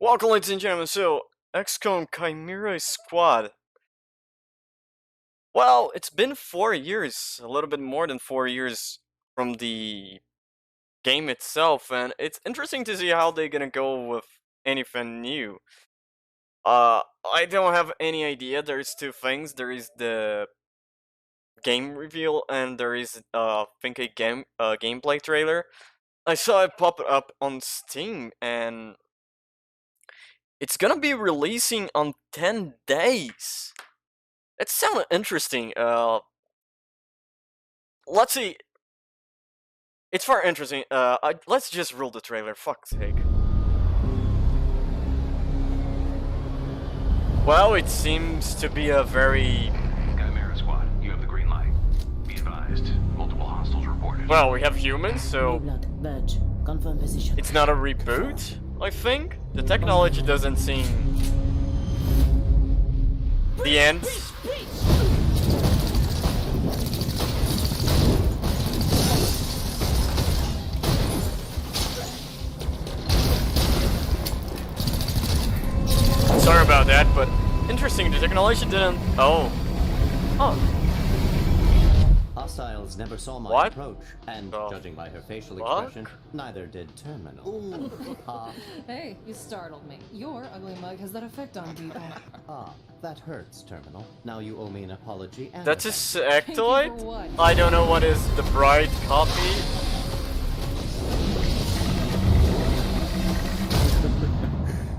Welcome, ladies and gentlemen. So, XCOM Chimera Squad. Well, it's been 4 years, a little bit more than 4 years from the game itself, and it's interesting to see how they're gonna go with anything new. I don't have any idea. There's two things. There is the game reveal, and there is, I think a gameplay trailer. I saw it pop up on Steam, and it's gonna be releasing on 10 days. It sounded interesting. Let's see. It's far interesting. Let's just roll the trailer. Fuck's sake. Well, it seems to be a very. Chimera Squad, you have the green light. Be advised, multiple hostiles reported. Well, we have humans, so Blood, Burge, confirm position. it's not a reboot. I think the technology doesn't seem. The end. Sorry about that, but interesting. The technology didn't. Oh. Huh. Hostiles never saw my What? approach, and judging by her facial fuck? expression, neither did Terminal. Hey, you startled me. Your ugly mug has that effect on people. That hurts, Terminal. Now you owe me an apology and That's a Thank you for sectoid? what? I don't know what is the bright copy.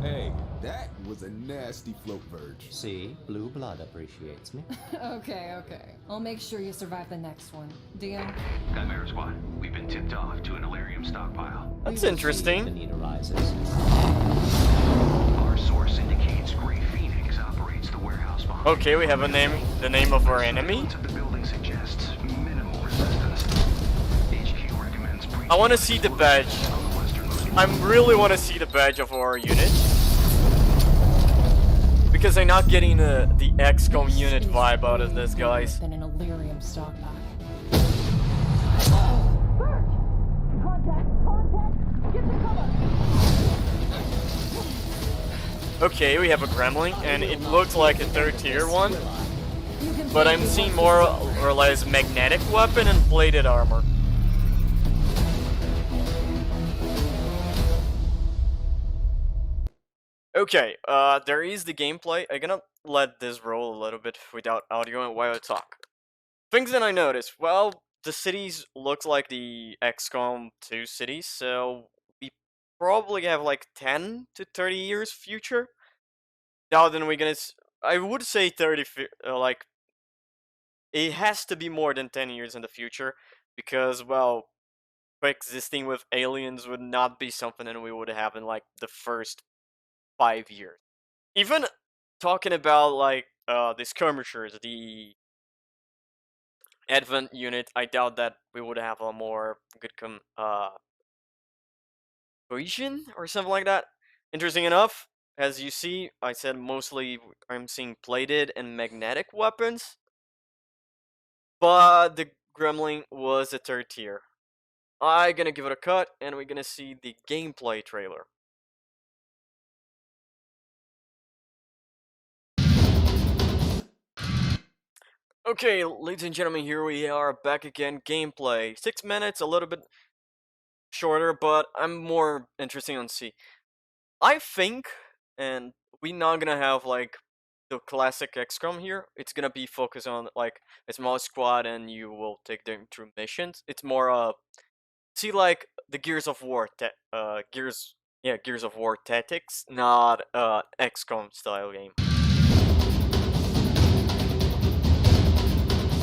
Hey, that was a nasty float, Verge. See, blue blood appreciates me. Okay. I'll make sure you survive the next one. Deal? Chimera Squad, we've been tipped off to an Illyrium stockpile. That's The interesting. need arises. Our source indicates Grey Phoenix operates the warehouse behind. Okay, we have a name. The name of our enemy. Surveillance of the building suggests minimal resistance. HQ recommends breaching I want to see the badge. on the westernmost. I really want to see the badge of our unit. Because I'm not getting the XCOM unit Is vibe out of this, way guys. more than an Illyrium stockpile. Okay, we have a gremlin, and it looks like a third tier one. You can But play I'm with seeing what more this is. or less magnetic weapon and plated armor. Okay, there is the gameplay. I'm gonna let this roll a little bit without audio and while I talk. Things that I noticed. Well, the cities look like the XCOM 2 cities, so we probably have like 10 to 30 years future. Now then we're gonna. I would say 30. Like it has to be more than 10 years in the future because well, coexisting with aliens would not be something that we would have in like the first 5 years. Even talking about like the skirmishers, the advent unit, I doubt that we would have a more good cohesion or something like that. Interesting enough, as you see, I said mostly I'm seeing plated and magnetic weapons, but the gremlin was a third tier. I'm gonna give it a cut, and we're gonna see the gameplay trailer. Okay, ladies and gentlemen, here we are back again. Gameplay. 6 minutes, a little bit shorter, but I'm more interested on C. I think, and we're not gonna have like the classic XCOM here. It's gonna be focused on like a small squad, and you will take them through missions. It's more see like the Gears of War, Gears of War tactics, not XCOM style game.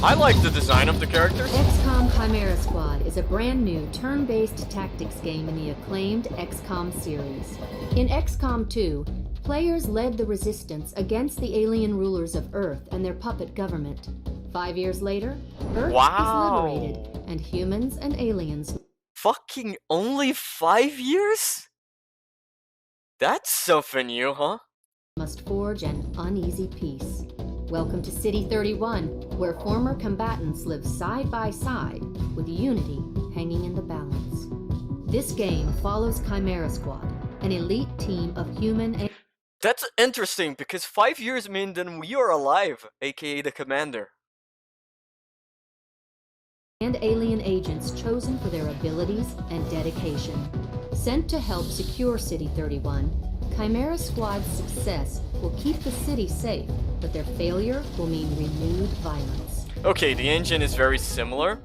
I like the design of the characters. XCOM Chimera Squad is a brand new turn-based tactics game in the acclaimed XCOM series. In XCOM 2, players led the resistance against the alien rulers of Earth and their puppet government. 5 years later, Earth Wow. is liberated, and humans and aliens Fucking only 5 years? That's something new, huh? must forge an uneasy peace. Welcome to City 31, where former combatants live side by side, with unity hanging in the balance. This game follows Chimera Squad, an elite team of human That's interesting because 5 years mean then we are alive, aka the commander. and alien agents chosen for their abilities and dedication. Sent to help secure City 31, Chimera Squad's success will keep the city safe, but their failure will mean renewed violence. Okay, the engine is very similar.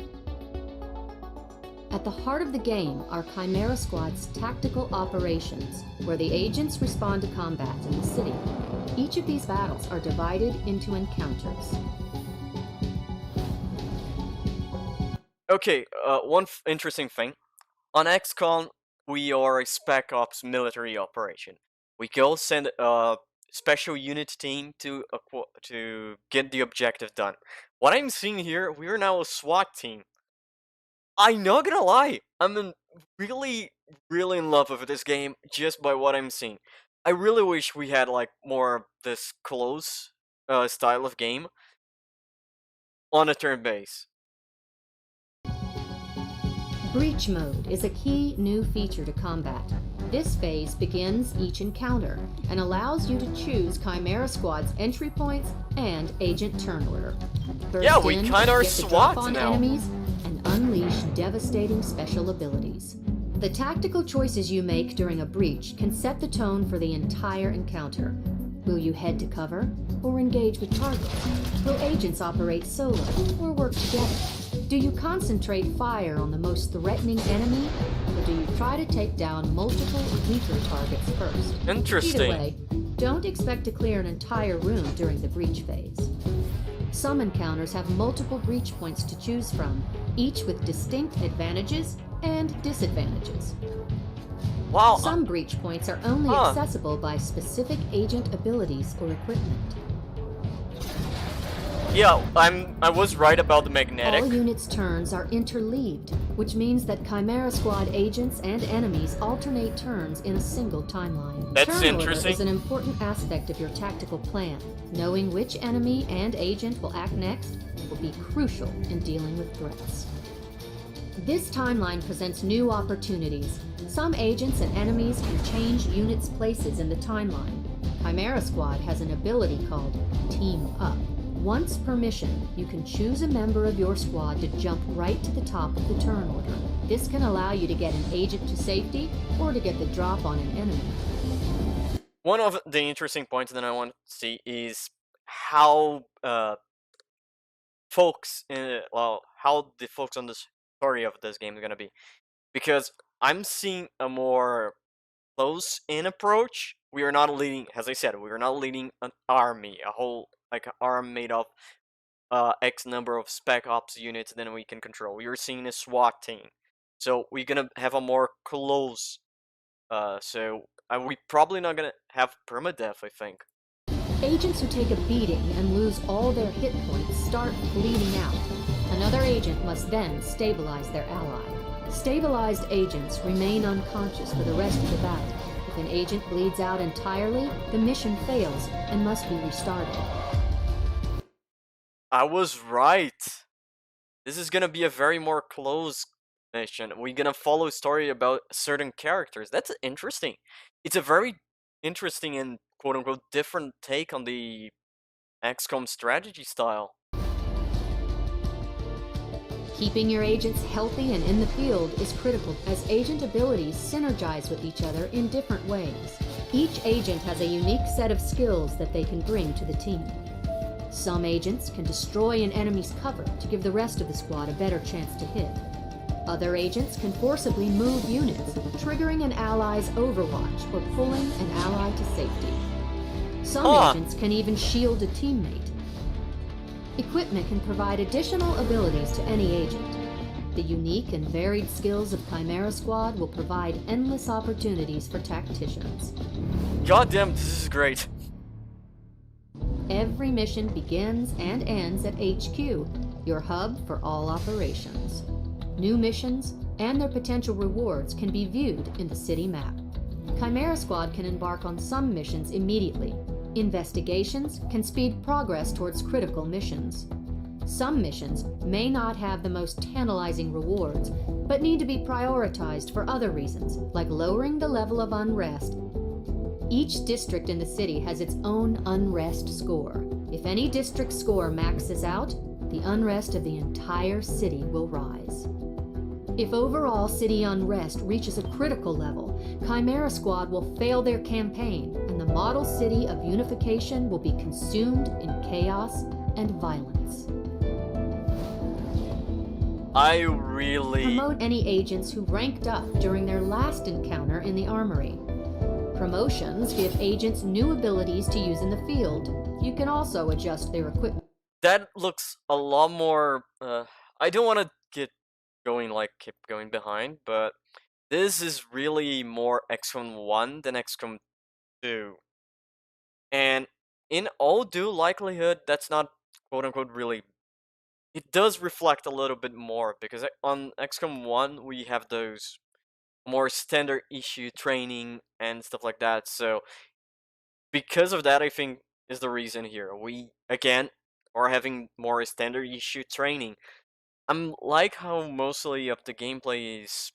At the heart of the game are Chimera Squad's tactical operations, where the agents respond to combat in the city. Each of these battles are divided into encounters. Okay, one interesting thing. On XCOM, we are a Spec Ops military operation. We go send a special unit team to get the objective done. What I'm seeing here, we are now a SWAT team. I'm not gonna lie, really in love with this game just by what I'm seeing. I really wish we had like more of this close style of game on a turn base. Breach mode is a key new feature to combat. This phase begins each encounter and allows you to choose Chimera Squad's entry points and agent turn order. Burst Yeah, we in, kinda are get the drop SWAT on now. enemies, and unleash devastating special abilities. The tactical choices you make during a breach can set the tone for the entire encounter. Will you head to cover or engage with targets? Will agents operate solo or work together? Do you concentrate fire on the most threatening enemy, or do you try to take down multiple weaker targets first? Interesting. Either way, don't expect to clear an entire room during the breach phase. Some encounters have multiple breach points to choose from, each with distinct advantages and disadvantages. Wow. Some breach points are only accessible by specific agent abilities or equipment. Yeah, I was right about the magnetic. All units' turns are interleaved, which means that Chimera Squad agents and enemies alternate turns in a single timeline. That's Turn order interesting. is an important aspect of your tactical plan. Knowing which enemy and agent will act next will be crucial in dealing with threats. This timeline presents new opportunities. Some agents and enemies can change units' places in the timeline. Chimera Squad has an ability called Team Up. Once per mission, you can choose a member of your squad to jump right to the top of the turn order. This can allow you to get an agent to safety or to get the drop on an enemy. One of the interesting points that I want to see is how how the folks on the story of this game are gonna be, because I'm seeing a more close-in approach. We are not leading, as I said, we are not leading an army, a whole an arm made of X number of Spec Ops units that we can control. We are seeing a SWAT team, so we're gonna have a more close. We probably not gonna have permadeath, I think. Agents who take a beating and lose all their hit points start bleeding out. Another agent must then stabilize their ally. Stabilized agents remain unconscious for the rest of the battle. If an agent bleeds out entirely, the mission fails and must be restarted. I was right. This is gonna be a very more close mission. We're gonna follow a story about certain characters. That's interesting. It's a very interesting and quote-unquote different take on the XCOM strategy style. Keeping your agents healthy and in the field is critical, as agent abilities synergize with each other in different ways. Each agent has a unique set of skills that they can bring to the team. Some agents can destroy an enemy's cover to give the rest of the squad a better chance to hit. Other agents can forcibly move units, triggering an ally's overwatch or pulling an ally to safety. Some agents can even shield a teammate. Equipment can provide additional abilities to any agent. The unique and varied skills of Chimera Squad will provide endless opportunities for tacticians. Goddamn, this is great. Every mission begins and ends at HQ, your hub for all operations. New missions and their potential rewards can be viewed in the city map. Chimera Squad can embark on some missions immediately. Investigations can speed progress towards critical missions. Some missions may not have the most tantalizing rewards, but need to be prioritized for other reasons, like lowering the level of unrest. Each district in the city has its own unrest score. If any district score maxes out, the unrest of the entire city will rise. If overall city unrest reaches a critical level, Chimera Squad will fail their campaign, and the model city of unification will be consumed in chaos and violence. I really... Promote any agents who ranked up during their last encounter in the armory. Promotions give agents new abilities to use in the field. You can also adjust their equipment. That looks a lot more... I don't want to get going, like, keep going behind, but this is really more XCOM 1 than XCOM 2. And in all due likelihood, that's not quote-unquote really... It does reflect a little bit more, because on XCOM 1, we have those more standard issue training and stuff like that, so because of that, I think, is the reason here. We, again, are having more standard issue training. I'm like how mostly of the gameplay is...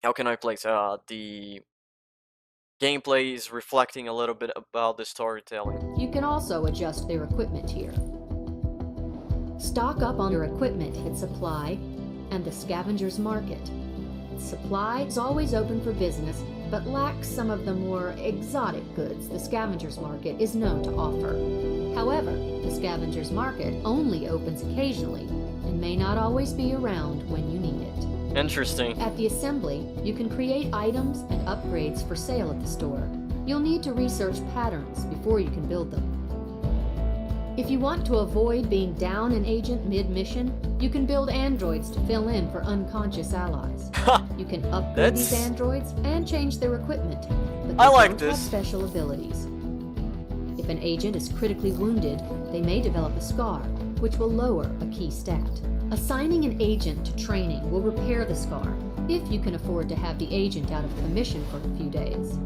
How can I place? The gameplay is reflecting a little bit about the storytelling. You can also adjust their equipment here. Stock up on your equipment hit supply and the scavenger's market. Supply is always open for business, but lacks some of the more exotic goods the scavenger's market is known to offer. However, the scavenger's market only opens occasionally and may not always be around when you need it. Interesting. At the assembly, you can create items and upgrades for sale at the store. You'll need to research patterns before you can build them. If you want to avoid being down an agent mid-mission, you can build androids to fill in for unconscious allies. You can upgrade these androids and change their equipment, but they don't have special abilities. If an agent is critically wounded, they may develop a scar, which will lower a key stat. Assigning an agent to training will repair the scar, if you can afford to have the agent out of commission for a few days.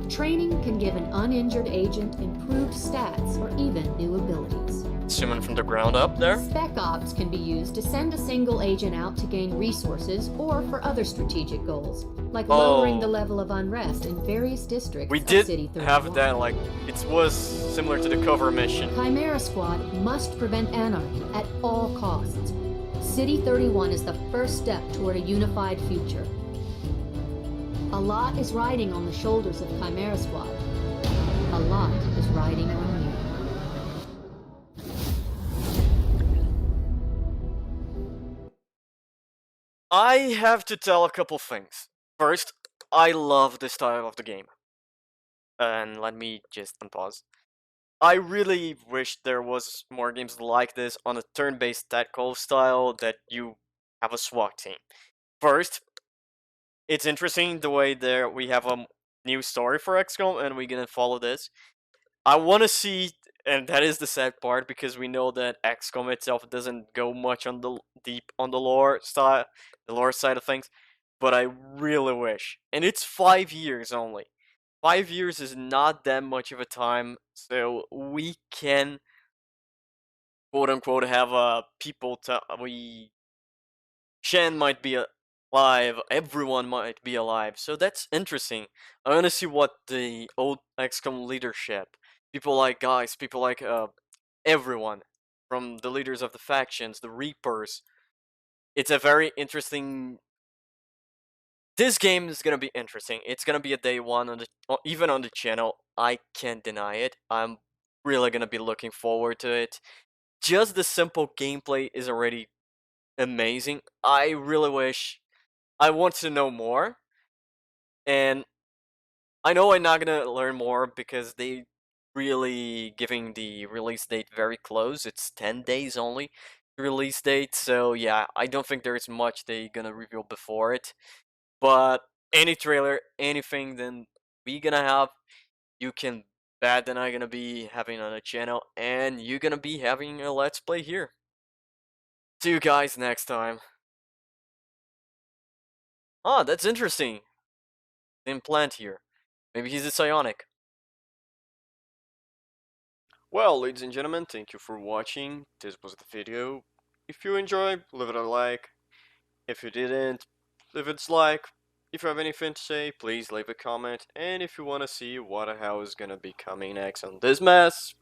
Training can give an uninjured agent improved stats or even new abilities. Assuming from the ground up there? Spec Ops can be used to send a single agent out to gain resources or for other strategic goals, like lowering the level of unrest in various districts we of did City 31. have that, like, it was similar to the cover mission. Chimera Squad must prevent anarchy at all costs. City 31 is the first step toward a unified future. A lot is riding on the shoulders of Chimera Squad. A lot is riding on you. I have to tell a couple things. First, I love the style of the game. And let me just unpause. I really wish there was more games like this on a turn-based tactical style that you have a SWAT team. First, it's interesting the way there we have a new story for XCOM and we're gonna follow this. I want to see, and that is the sad part, because we know that XCOM itself doesn't go much on the deep on the lore style, the lore side of things, but I really wish, and it's 5 years only. 5 years is not that much of a time, so we can quote unquote have people to Shen might be alive, everyone might be alive, so that's interesting. I want to see what the old XCOM leadership, people like guys, people like everyone, from the leaders of the factions, the Reapers. It's a very interesting... This game is gonna be interesting. It's gonna be a day one on the, even on the channel. I can't deny it. I'm really gonna be looking forward to it. Just the simple gameplay is already amazing. I really wish... I want to know more, and I know I'm not gonna learn more because they really giving the release date very close. It's 10 days only release date, so yeah, I don't think there's much they gonna reveal before it. But any trailer, anything then we gonna have, you can bet that I'm gonna be having on the channel, and you're gonna be having a let's play here. See you guys next time. Ah, that's interesting. The implant here. Maybe he's a psionic. Well, ladies and gentlemen, thank you for watching. This was the video. If you enjoyed, leave it a like. If you didn't, if it's like, if you have anything to say, please leave a comment. And if you want to see what the hell is gonna be coming next on this mess,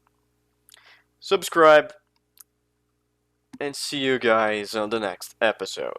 subscribe. And see you guys on the next episode.